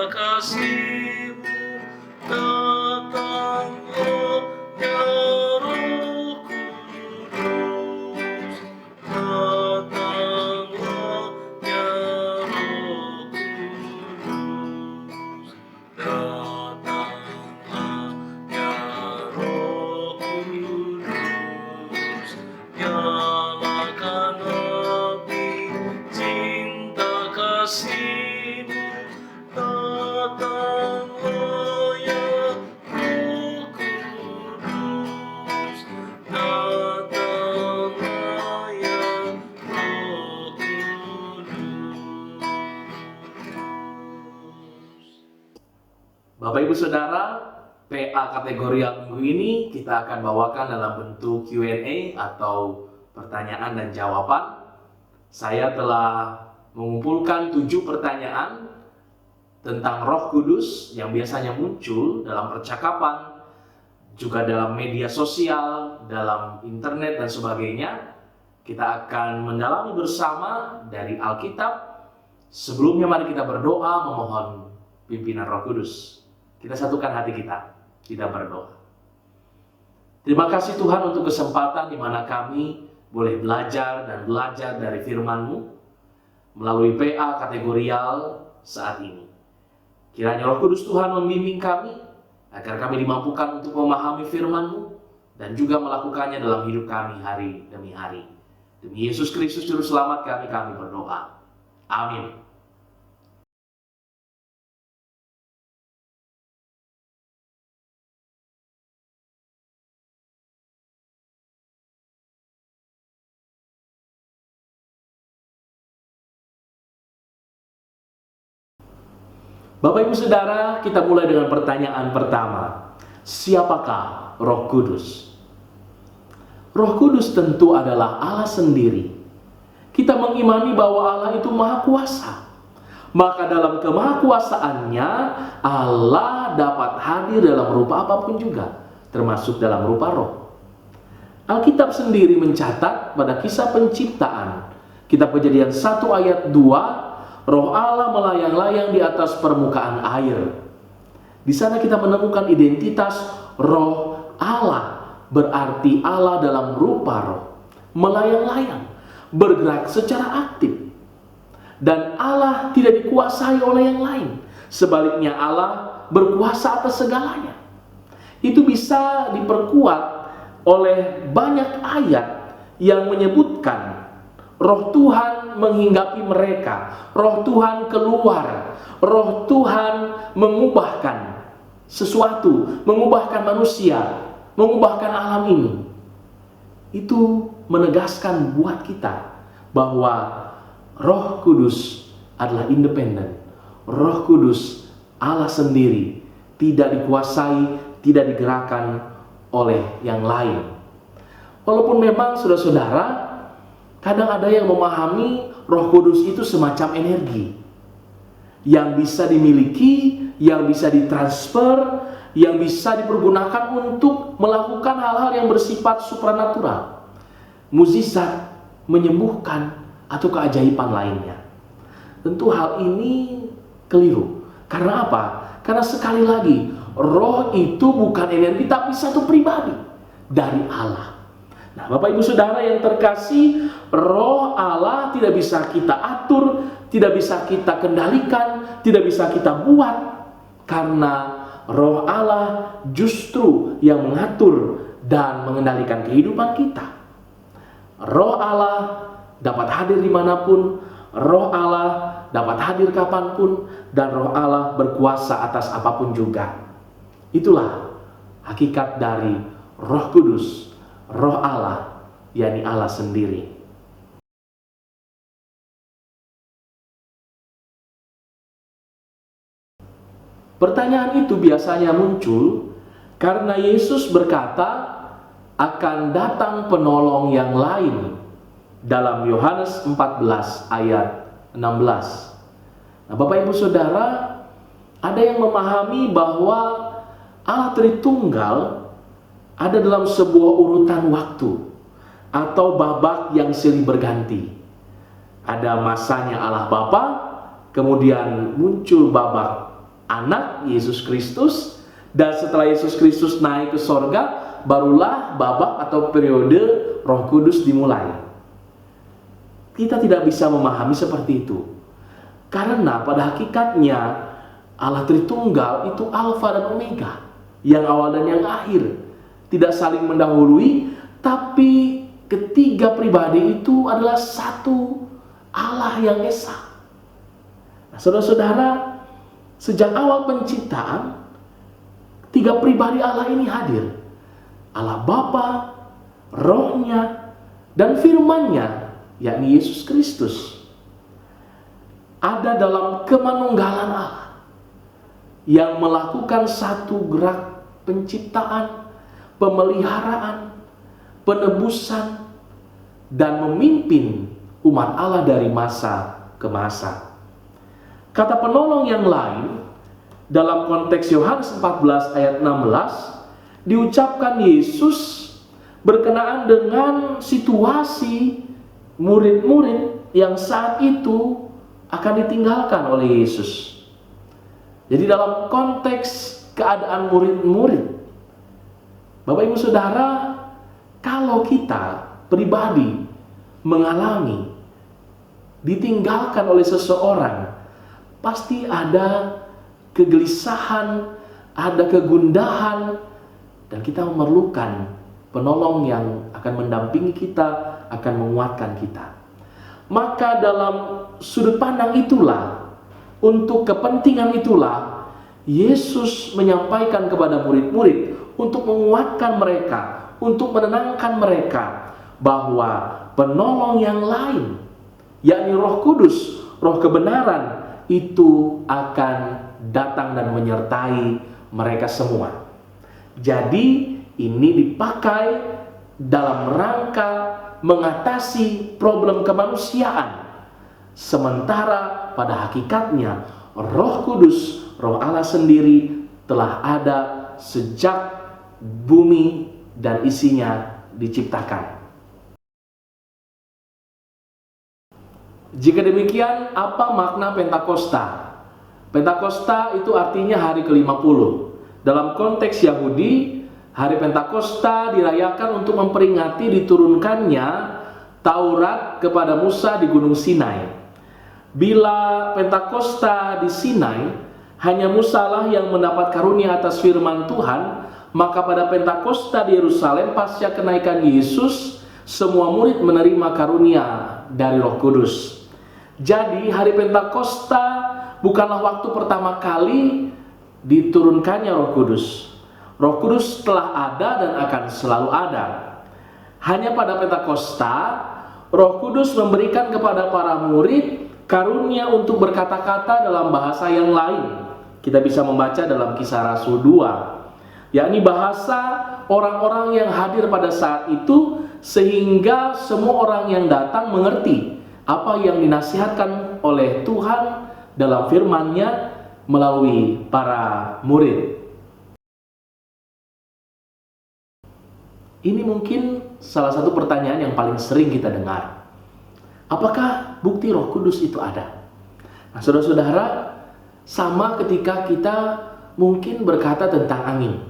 kasih-Mu, datanglah ya Roh Kudus, datanglah ya Roh Kudus, datanglah ya Roh Kudus, nyalakan api cinta kasih-Mu, datanglah ya Roh Kudus, datanglah ya Roh Kudus. Bapak Ibu Saudara, PA kategori yang minggu ini kita akan bawakan dalam bentuk Q&A atau pertanyaan dan jawaban. Saya telah mengumpulkan 7 pertanyaan tentang Roh Kudus yang biasanya muncul dalam percakapan, juga dalam media sosial, dalam internet dan sebagainya. Kita akan mendalami bersama dari Alkitab. Sebelumnya mari kita berdoa memohon pimpinan Roh Kudus. Kita satukan hati kita berdoa. Terima kasih Tuhan untuk kesempatan di mana kami boleh belajar dari firman-Mu melalui PA kategorial saat ini. Kiranya Roh Kudus Tuhan membimbing kami agar kami dimampukan untuk memahami firman-Mu dan juga melakukannya dalam hidup kami hari demi hari. Demi Yesus Kristus Juru Selamat kami berdoa. Amin. Bapak Ibu Saudara, kita mulai dengan pertanyaan pertama. Siapakah Roh Kudus? Roh Kudus tentu adalah Allah sendiri. Kita mengimani bahwa Allah itu Maha Kuasa. Maka dalam kemahakuasaannya, Allah dapat hadir dalam rupa apapun juga, termasuk dalam rupa roh. Alkitab sendiri mencatat pada kisah penciptaan, Kitab Kejadian 1 ayat 2, Roh Allah melayang-layang di atas permukaan air. Di sana kita menemukan identitas Roh Allah, berarti Allah dalam rupa roh, melayang-layang, bergerak secara aktif. Dan Allah tidak dikuasai oleh yang lain. Sebaliknya Allah berkuasa atas segalanya. Itu bisa diperkuat oleh banyak ayat yang menyebutkan Roh Tuhan menghinggapi mereka, Roh Tuhan keluar, Roh Tuhan mengubahkan sesuatu, mengubahkan manusia, mengubahkan alam ini. Itu menegaskan buat kita bahwa Roh Kudus adalah independen. Roh Kudus Allah sendiri, tidak dikuasai, tidak digerakkan oleh yang lain. Walaupun memang saudara-saudara, kadang ada yang memahami Roh Kudus itu semacam energi yang bisa dimiliki, yang bisa ditransfer, yang bisa dipergunakan untuk melakukan hal-hal yang bersifat supranatural, mukjizat, menyembuhkan, atau keajaiban lainnya. Tentu hal ini keliru. Karena apa? Karena sekali lagi, roh itu bukan energi, tapi satu pribadi dari Allah. Nah, Bapak Ibu Saudara yang terkasih, Roh Allah tidak bisa kita atur, tidak bisa kita kendalikan, tidak bisa kita buat, karena Roh Allah justru yang mengatur dan mengendalikan kehidupan kita. Roh Allah dapat hadir dimanapun, Roh Allah dapat hadir kapanpun, dan Roh Allah berkuasa atas apapun juga. Itulah hakikat dari Roh Kudus, Roh Allah, yakni Allah sendiri. Pertanyaan itu biasanya muncul karena Yesus berkata akan datang penolong yang lain dalam Yohanes 14 ayat 16. Nah, Bapak Ibu Saudara, ada yang memahami bahwa Allah Tritunggal ada dalam sebuah urutan waktu atau babak yang silih berganti. Ada masanya Allah Bapa, kemudian muncul babak anak Yesus Kristus, dan setelah Yesus Kristus naik ke sorga, barulah babak atau periode Roh Kudus dimulai. Kita tidak bisa memahami seperti itu, karena pada hakikatnya Allah Tritunggal itu Alfa dan Omega, yang awal dan yang akhir, tidak saling mendahului, tapi ketiga pribadi itu adalah satu Allah yang esa. Nah, saudara-saudara, sejak awal penciptaan, tiga pribadi Allah ini hadir. Allah Bapa, Rohnya, dan firman-Nya, yakni Yesus Kristus, ada dalam kemanunggalan Allah yang melakukan satu gerak penciptaan, pemeliharaan, penebusan, dan memimpin umat Allah dari masa ke masa. Kata penolong yang lain dalam konteks Yohanes 14 ayat 16 diucapkan Yesus berkenaan dengan situasi murid-murid yang saat itu akan ditinggalkan oleh Yesus. Jadi dalam konteks keadaan murid-murid, Bapak Ibu Saudara, kalau kita pribadi mengalami ditinggalkan oleh seseorang, pasti ada kegelisahan, ada kegundahan, dan kita memerlukan penolong yang akan mendampingi kita, akan menguatkan kita. Maka dalam sudut pandang itulah, untuk kepentingan itulah, Yesus menyampaikan kepada murid-murid untuk menguatkan mereka, untuk menenangkan mereka, bahwa penolong yang lain, yakni Roh Kudus, Roh kebenaran, itu akan datang dan menyertai mereka semua. Jadi ini dipakai dalam rangka mengatasi problem kemanusiaan. Sementara pada hakikatnya Roh Kudus, Roh Allah sendiri telah ada sejak bumi dan isinya diciptakan. Jika demikian, apa makna Pentakosta? Pentakosta itu artinya hari ke-50. Dalam konteks Yahudi, hari Pentakosta dirayakan untuk memperingati diturunkannya Taurat kepada Musa di Gunung Sinai. Bila Pentakosta di Sinai, hanya Musa lah yang mendapat karunia atas firman Tuhan, maka pada Pentakosta di Yerusalem pasca kenaikan Yesus, semua murid menerima karunia dari Roh Kudus. Jadi hari Pentakosta bukanlah waktu pertama kali diturunkannya Roh Kudus. Roh Kudus telah ada dan akan selalu ada. Hanya pada Pentakosta, Roh Kudus memberikan kepada para murid karunia untuk berkata-kata dalam bahasa yang lain. Kita bisa membaca dalam Kisah Rasul 2, yakni bahasa orang-orang yang hadir pada saat itu, sehingga semua orang yang datang mengerti apa yang dinasihatkan oleh Tuhan dalam firman-Nya melalui para murid. Ini mungkin salah satu pertanyaan yang paling sering kita dengar. Apakah bukti Roh Kudus itu ada? Nah, saudara-saudara, sama ketika kita mungkin berkata tentang angin.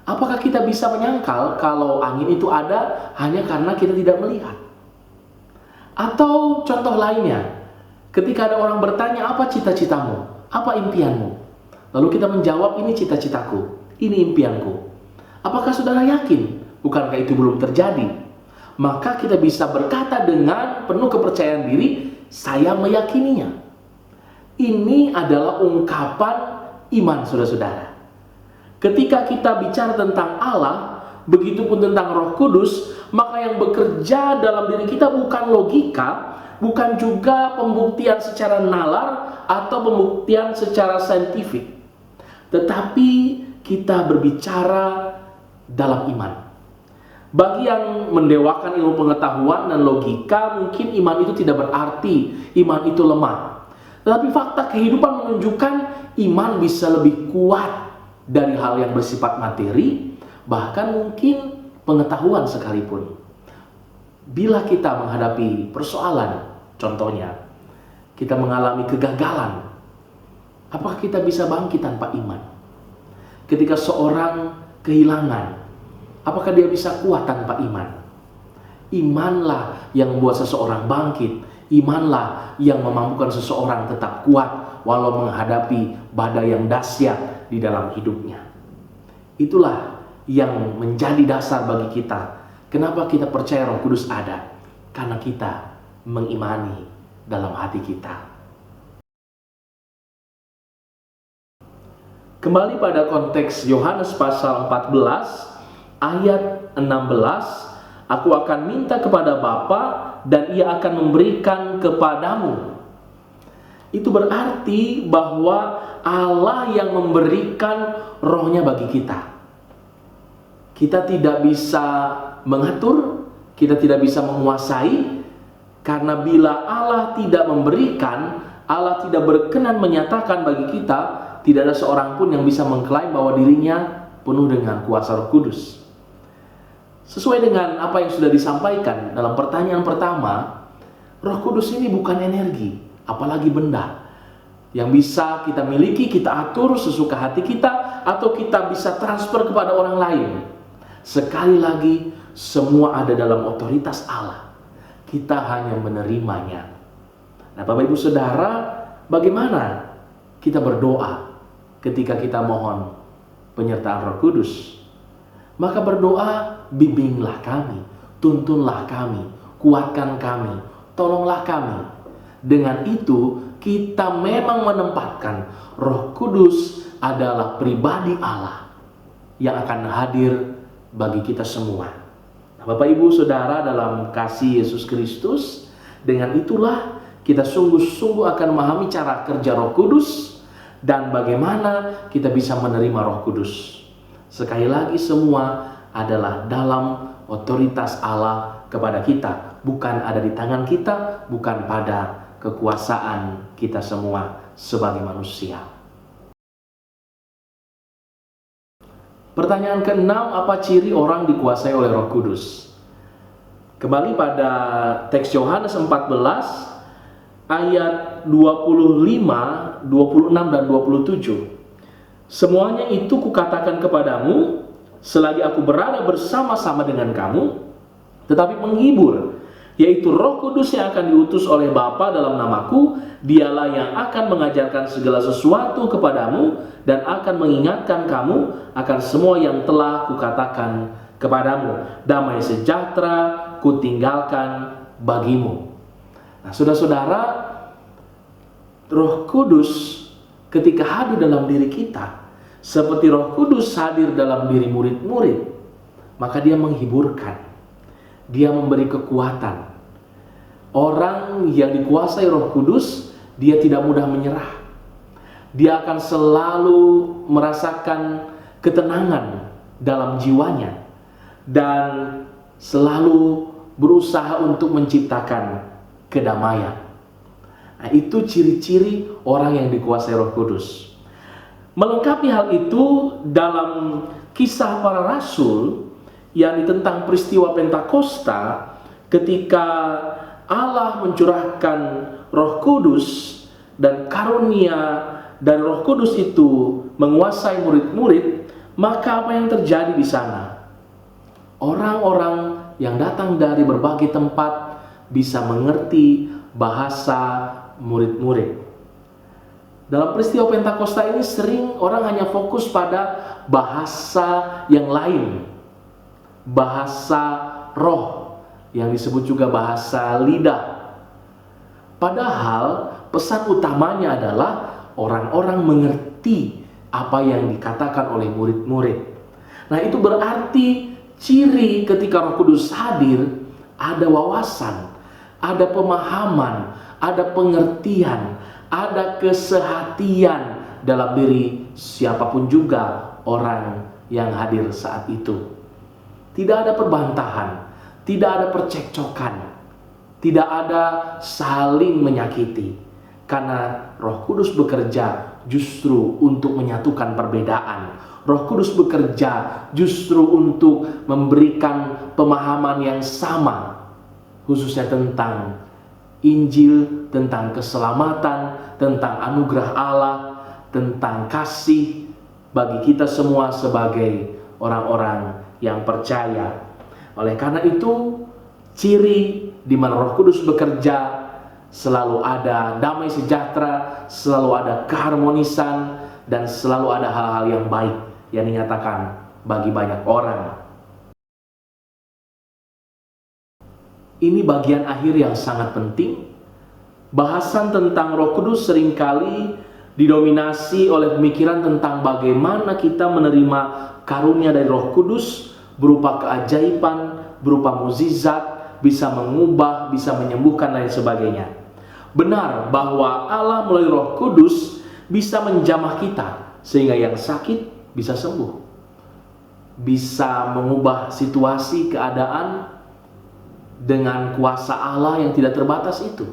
Apakah kita bisa menyangkal kalau angin itu ada hanya karena kita tidak melihat? Atau contoh lainnya, ketika ada orang bertanya, apa cita-citamu? Apa impianmu? Lalu kita menjawab, ini cita-citaku, ini impianku. Apakah saudara yakin? Bukankah itu belum terjadi? Maka kita bisa berkata dengan penuh kepercayaan diri, saya meyakininya. Ini adalah ungkapan iman, saudara-saudara. Ketika kita bicara tentang Allah, begitupun tentang Roh Kudus, maka yang bekerja dalam diri kita bukan logika, bukan juga pembuktian secara nalar atau pembuktian secara saintifik, tetapi kita berbicara dalam iman. Bagi yang mendewakan ilmu pengetahuan dan logika, mungkin iman itu tidak berarti, iman itu lemah. Tetapi fakta kehidupan menunjukkan iman bisa lebih kuat dari hal yang bersifat materi, bahkan mungkin pengetahuan sekalipun. Bila kita menghadapi persoalan, contohnya kita mengalami kegagalan, Apakah kita bisa bangkit tanpa iman? Ketika seorang kehilangan, apakah dia bisa kuat tanpa iman? Imanlah yang membuat seseorang bangkit. Imanlah yang memampukan seseorang tetap kuat walau menghadapi badai yang dahsyat di dalam hidupnya. Itulah yang menjadi dasar bagi kita. Kenapa kita percaya Roh Kudus ada? Karena kita mengimani dalam hati kita. Kembali pada konteks Yohanes pasal 14 ayat 16, aku akan minta kepada Bapa dan ia akan memberikan kepadamu. Itu berarti bahwa Allah yang memberikan rohnya bagi kita. Kita tidak bisa mengatur, kita tidak bisa menguasai, karena bila Allah tidak memberikan, Allah tidak berkenan menyatakan bagi kita, tidak ada seorang pun yang bisa mengklaim bahwa dirinya penuh dengan kuasa Roh Kudus. Sesuai dengan apa yang sudah disampaikan dalam pertanyaan pertama, Roh Kudus ini bukan energi, apalagi benda yang bisa kita miliki, kita atur sesuka hati kita, atau kita bisa transfer kepada orang lain. Sekali lagi, semua ada dalam otoritas Allah. Kita hanya menerimanya. Nah, Bapak Ibu Saudara, bagaimana kita berdoa ketika kita mohon penyertaan Roh Kudus? Maka berdoa, bimbinglah kami, tuntunlah kami, kuatkan kami, tolonglah kami. Dengan itu, kita memang menempatkan Roh Kudus adalah pribadi Allah yang akan hadir bagi kita semua. Nah, Bapak Ibu Saudara dalam kasih Yesus Kristus, dengan itulah kita sungguh-sungguh akan memahami cara kerja Roh Kudus dan bagaimana kita bisa menerima Roh Kudus. Sekali lagi, semua adalah dalam otoritas Allah kepada kita, bukan ada di tangan kita, bukan pada kekuasaan kita semua sebagai manusia. Pertanyaan ke-6, apa ciri orang dikuasai oleh Roh Kudus? Kembali pada teks Yohanes 14 ayat 25, 26 dan 27. Semuanya itu kukatakan kepadamu selagi aku berada bersama-sama dengan kamu, tetapi penghibur, yaitu Roh Kudus yang akan diutus oleh Bapa dalam namaku, dialah yang akan mengajarkan segala sesuatu kepadamu dan akan mengingatkan kamu akan semua yang telah kukatakan kepadamu. Damai sejahtera kutinggalkan bagimu. Nah, saudara-saudara, Roh Kudus ketika hadir dalam diri kita, seperti Roh Kudus hadir dalam diri murid-murid, maka dia menghiburkan, dia memberi kekuatan. Orang yang dikuasai Roh Kudus, dia tidak mudah menyerah. Dia akan selalu merasakan ketenangan dalam jiwanya dan selalu berusaha untuk menciptakan kedamaian. Nah, itu ciri-ciri orang yang dikuasai Roh Kudus. Melengkapi hal itu dalam Kisah Para Rasul, yakni tentang peristiwa Pentakosta, ketika Allah mencurahkan Roh Kudus dan karunia dan Roh Kudus itu menguasai murid-murid, maka apa yang terjadi di sana? Orang-orang yang datang dari berbagai tempat bisa mengerti bahasa murid-murid. Dalam peristiwa Pentakosta ini sering orang hanya fokus pada bahasa yang lain, bahasa roh, yang disebut juga bahasa lidah. Padahal pesan utamanya adalah orang-orang mengerti apa yang dikatakan oleh murid-murid. Nah, itu berarti ciri ketika Roh Kudus hadir, ada wawasan, ada pemahaman, ada pengertian, ada kesehatian dalam diri siapapun juga orang yang hadir saat itu. Tidak ada perbantahan, tidak ada percekcokan, tidak ada saling menyakiti. Karena Roh Kudus bekerja justru untuk menyatukan perbedaan. Roh Kudus bekerja justru untuk memberikan pemahaman yang sama, khususnya tentang Injil, tentang keselamatan, tentang anugerah Allah, tentang kasih bagi kita semua sebagai orang-orang yang percaya. Oleh karena itu, ciri di mana Roh Kudus bekerja, selalu ada damai sejahtera, selalu ada keharmonisan, dan selalu ada hal-hal yang baik yang dinyatakan bagi banyak orang. Ini bagian akhir yang sangat penting. Bahasan tentang Roh Kudus seringkali didominasi oleh pemikiran tentang bagaimana kita menerima karunia dari Roh Kudus berupa keajaiban, berupa mukjizat, bisa mengubah, bisa menyembuhkan, dan sebagainya. Benar bahwa Allah melalui Roh Kudus bisa menjamah kita sehingga yang sakit bisa sembuh, bisa mengubah situasi keadaan dengan kuasa Allah yang tidak terbatas itu.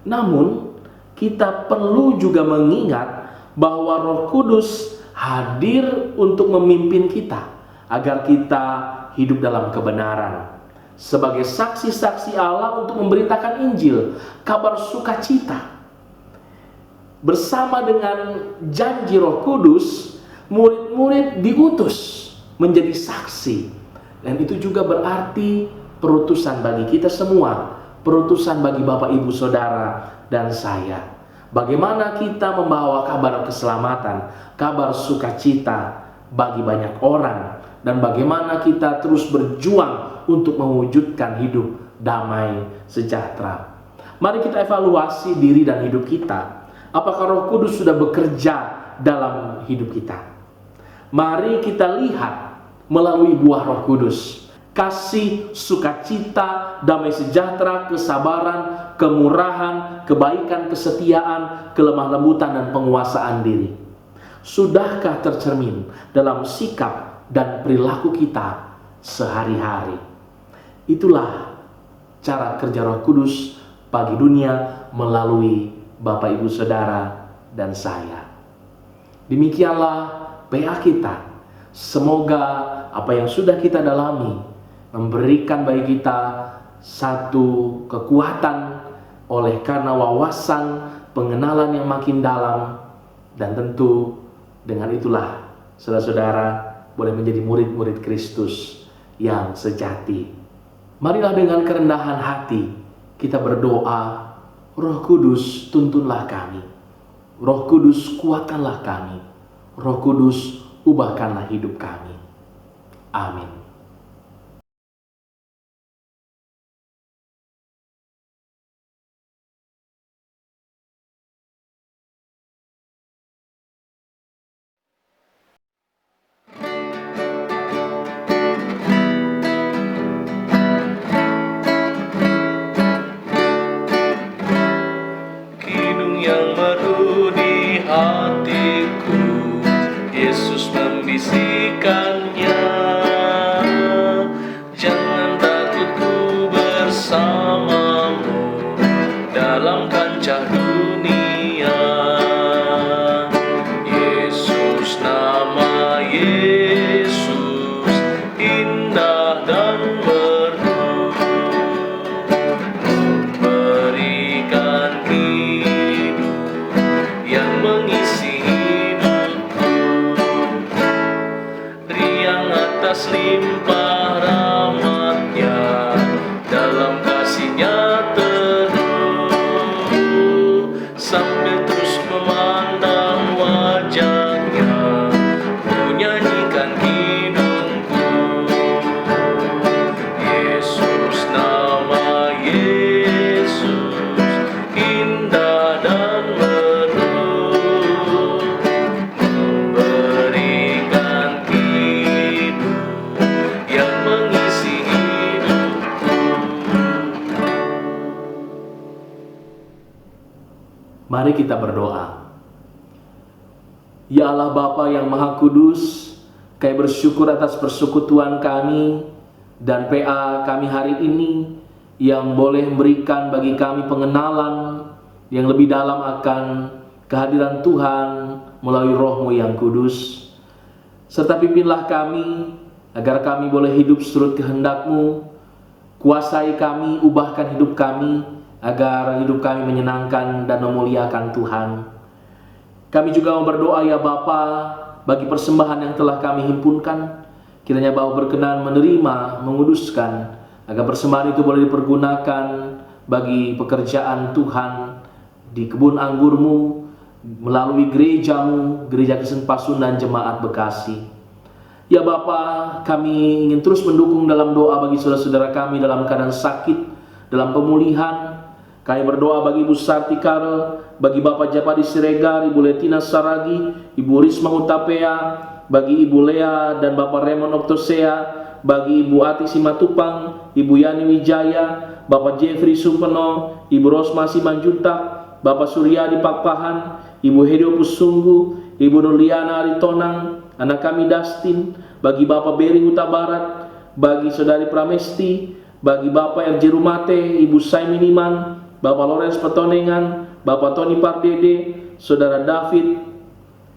Namun kita perlu juga mengingat bahwa Roh Kudus hadir untuk memimpin kita agar kita hidup dalam kebenaran, sebagai saksi-saksi Allah untuk memberitakan Injil, kabar sukacita. Bersama dengan janji Roh Kudus, murid-murid diutus menjadi saksi. Dan itu juga berarti perutusan bagi kita semua, perutusan bagi Bapak, Ibu, Saudara, dan saya. Bagaimana kita membawa kabar keselamatan, kabar sukacita bagi banyak orang, dan bagaimana kita terus berjuang untuk mewujudkan hidup damai sejahtera. Mari kita evaluasi diri dan hidup kita. Apakah Roh Kudus sudah bekerja dalam hidup kita? Mari kita lihat melalui buah Roh Kudus. Kasih, sukacita, damai sejahtera, kesabaran, kemurahan, kebaikan, kesetiaan, kelemah lembutan, dan penguasaan diri. Sudahkah tercermin dalam sikap dan perilaku kita sehari-hari? Itulah cara kerja Roh Kudus bagi dunia melalui Bapak, Ibu, Saudara, dan saya. Demikianlah PA kita. Semoga apa yang sudah kita dalami memberikan bagi kita satu kekuatan oleh karena wawasan, pengenalan yang makin dalam, dan tentu dengan itulah saudara-saudara boleh menjadi murid-murid Kristus yang sejati. Marilah dengan kerendahan hati kita berdoa, Roh Kudus tuntunlah kami, Roh Kudus kuatkanlah kami, Roh Kudus ubahkanlah hidup kami. Amin. Yang merdu di hatiku, Yesus membisikkannya. Jangan takut, ku bersamamu dalam kancah dunia. Yesus, nama Yesus indah dan merdu, memberikan yang mengisi hidupku. Riang atas limpah rahmat-Nya, dalam kasih-Nya teduh, sambil terus memandang wajah-Nya, menyanyikan hidupku. Yesus, nama Yesus indah dan Mari kita berdoa. Ya Allah Bapa yang Maha Kudus, kami bersyukur atas persekutuan kami dan PA kami hari ini yang boleh memberikan bagi kami pengenalan yang lebih dalam akan kehadiran Tuhan melalui Roh-Mu yang kudus. Serta pimpinlah kami agar kami boleh hidup seturut kehendak-Mu. Kuasai kami, ubahkan hidup kami agar hidup kami menyenangkan dan memuliakan Tuhan. Kami juga mau berdoa ya Bapa bagi persembahan yang telah kami himpunkan. Kiranya Bapa berkenan menerima, menguduskan, agar persembahan itu boleh dipergunakan bagi pekerjaan Tuhan di kebun anggurmu, melalui gerejamu, Gereja Kristen Pasundan Jemaat Bekasi. Ya Bapa, kami ingin terus mendukung dalam doa bagi saudara-saudara kami dalam keadaan sakit, dalam pemulihan. Kami berdoa bagi Ibu Sarti Karel, bagi Bapak Japadi Siregar, Ibu Letina Saragi, Ibu Risma Utapea, bagi Ibu Lea dan Bapak Raymond Oktosea, bagi Ibu Ati Simatupang, Ibu Yani Wijaya, Bapak Jeffrey Sumpeno, Ibu Rosma Simanjuntak, Bapak Suryadi Pakpahan, Ibu Hedio Pusunggu, Ibu Nurliana Aritonang, anak kami Dustin, bagi Bapak Beri Huta Barat, bagi Saudari Pramesti, bagi Bapak RJ Rumate, Ibu Saiminiman, Bapak Lawrence Petonengan, Bapak Tony Pardede, Saudara David,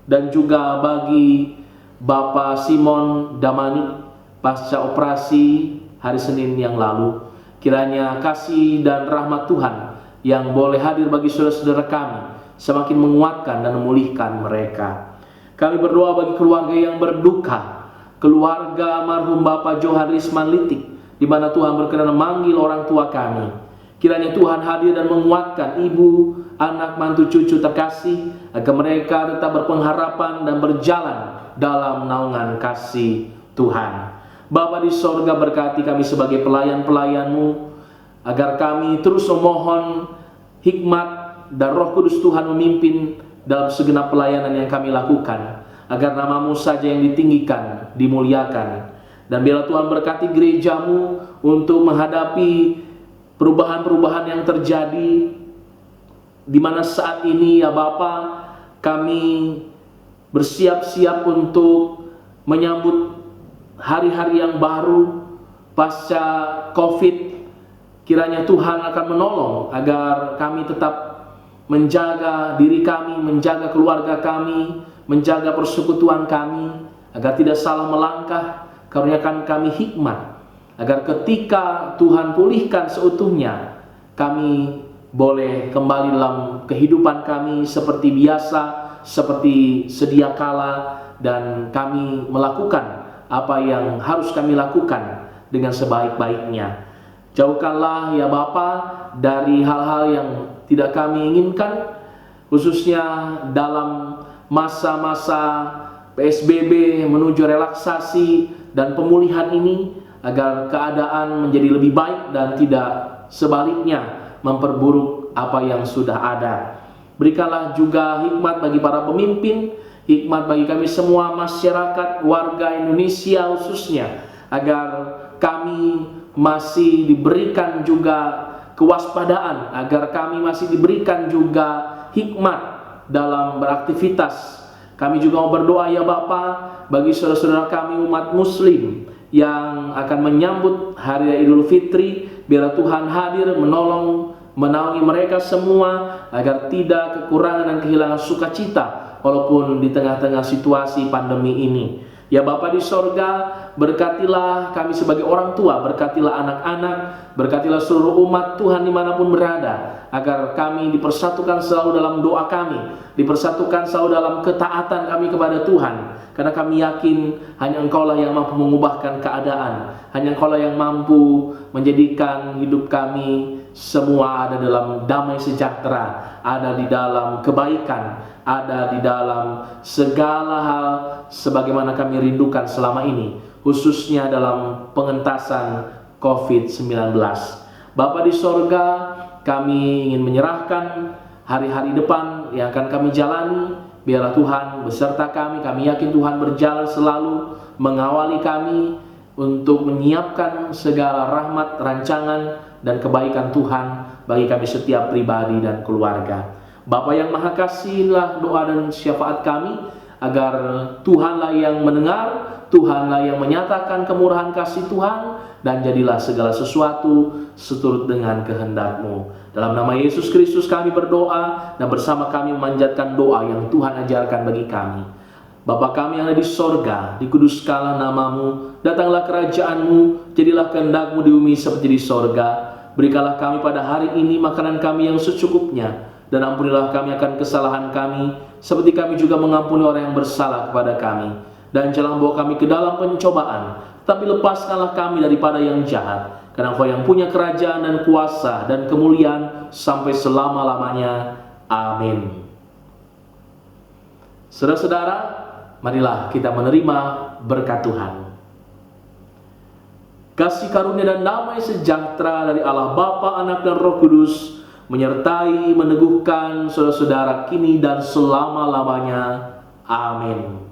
dan juga bagi Bapak Simon Damanik pasca operasi hari Senin yang lalu. Kiranya kasih dan rahmat Tuhan yang boleh hadir bagi saudara-saudara kami semakin menguatkan dan memulihkan mereka. Kami berdoa bagi keluarga yang berduka, keluarga marhum Bapak Johan Risman Litik, di mana Tuhan berkenan memanggil orang tua kami. Kiranya Tuhan hadir dan menguatkan ibu, anak, mantu, cucu terkasih, agar mereka tetap berpengharapan dan berjalan dalam naungan kasih Tuhan. Bapa di sorga, berkati kami sebagai pelayan-pelayan-Mu, agar kami terus memohon hikmat dan Roh Kudus Tuhan memimpin dalam segenap pelayanan yang kami lakukan, agar nama-Mu saja yang ditinggikan, dimuliakan. Dan biarlah Tuhan berkati gereja-Mu untuk menghadapi perubahan-perubahan yang terjadi, di mana saat ini ya Bapa, kami bersiap-siap untuk menyambut hari-hari yang baru pasca COVID. Kiranya Tuhan akan menolong agar kami tetap menjaga diri kami, menjaga keluarga kami, menjaga persekutuan kami, agar tidak salah melangkah. Karuniakan kami hikmat, agar ketika Tuhan pulihkan seutuhnya, kami boleh kembali dalam kehidupan kami seperti biasa, seperti sedia kala, dan kami melakukan apa yang harus kami lakukan dengan sebaik-baiknya. Jauhkanlah ya Bapa dari hal-hal yang tidak kami inginkan, khususnya dalam masa-masa PSBB menuju relaksasi dan pemulihan ini, agar keadaan menjadi lebih baik dan tidak sebaliknya memperburuk apa yang sudah ada. Berikanlah juga hikmat bagi para pemimpin, hikmat bagi kami semua masyarakat, warga Indonesia khususnya, agar kami masih diberikan juga kewaspadaan, agar kami masih diberikan juga hikmat dalam beraktivitas. Kami juga mau berdoa ya Bapa bagi saudara-saudara kami umat Muslim yang akan menyambut hari Idul Fitri. Biarlah Tuhan hadir menolong, menaungi mereka semua agar tidak kekurangan dan kehilangan sukacita walaupun di tengah-tengah situasi pandemi ini. Ya Bapa di sorga, berkatilah kami sebagai orang tua, berkatilah anak-anak, berkatilah seluruh umat Tuhan dimanapun berada, agar kami dipersatukan selalu dalam doa kami, dipersatukan selalu dalam ketaatan kami kepada Tuhan. Karena kami yakin hanya Engkaulah yang mampu mengubahkan keadaan, hanya Engkaulah yang mampu menjadikan hidup kami semua ada dalam damai sejahtera, ada di dalam kebaikan, ada di dalam segala hal sebagaimana kami rindukan selama ini, khususnya dalam pengentasan COVID-19. Bapa di sorga, kami ingin menyerahkan hari-hari depan yang akan kami jalani. Biarlah Tuhan beserta kami yakin Tuhan berjalan selalu mengawali kami untuk menyiapkan segala rahmat, rancangan, dan kebaikan Tuhan bagi kami setiap pribadi dan keluarga. Bapa yang Maha Kasih, doa dan syafaat kami agar Tuhanlah yang mendengar, Tuhanlah yang menyatakan kemurahan kasih Tuhan, dan jadilah segala sesuatu seturut dengan kehendak-Mu. Dalam nama Yesus Kristus kami berdoa, dan bersama kami memanjatkan doa yang Tuhan ajarkan bagi kami. Bapa kami yang ada di sorga, dikuduskanlah nama-Mu, datanglah kerajaan-Mu, jadilah kehendak-Mu di bumi seperti di sorga. Berikanlah kami pada hari ini makanan kami yang secukupnya, dan ampunilah kami akan kesalahan kami, seperti kami juga mengampuni orang yang bersalah kepada kami. Dan jangan bawa kami ke dalam pencobaan, tapi lepaskanlah kami daripada yang jahat. Karena Engkau yang punya kerajaan dan kuasa dan kemuliaan sampai selama-lamanya. Amin. Saudara-saudara, marilah kita menerima berkat Tuhan. Kasih karunia dan damai sejahtera dari Allah Bapa, Anak, dan Roh Kudus menyertai, meneguhkan saudara-saudara kini dan selama-lamanya. Amin.